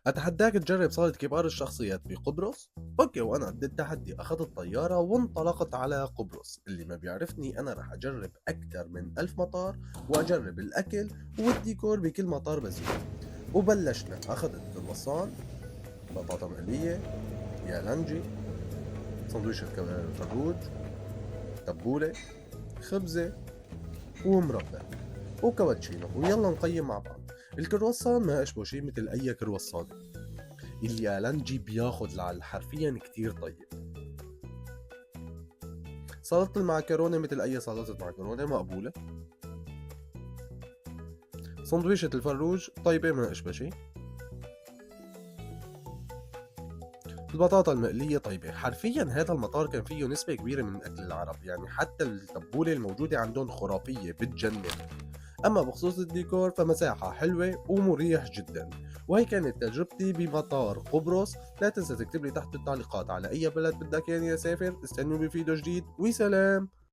أتحداك تجرب صالة كبار الشخصيات في قبرص؟ أوكي، وأنا قد التحدي أخذت الطيارة وانطلقت على قبرص. اللي ما بيعرفني أنا رح أجرب أكثر من 1000 مطار، وأجرب الأكل والديكور بكل مطار بزوره. وبلشنا، أخذت كرواسون، بطاطا مقلية، يالنجي، سندويشة فروج، تبولة، خبزة، ومربى، وكابتشينو، ويلا نقيم مع بعض. الكرواسون ما أشبه شي مثل أي كرواسون. اليالنجي بياخد حرفيا كتير طيب. سلطة المعكرونة مثل أي سلطة معكرونة مقبولة. سندويشة الفروج طيبة ما أشبه شي. البطاطا المقلية طيبة. حرفيا هذا المطار كان فيه نسبة كبيرة من أكل العرب، يعني حتى التبولة الموجودة عندهم خرافية بتجنن. أما بخصوص الديكور فمساحة حلوة ومريح جدا. وهي كانت تجربتي بمطار قبرص. لا تنسى تكتب لي تحت بالتعليقات على أي بلد بدك يعني أسافر. استنوا بفيديو جديد، وسلام.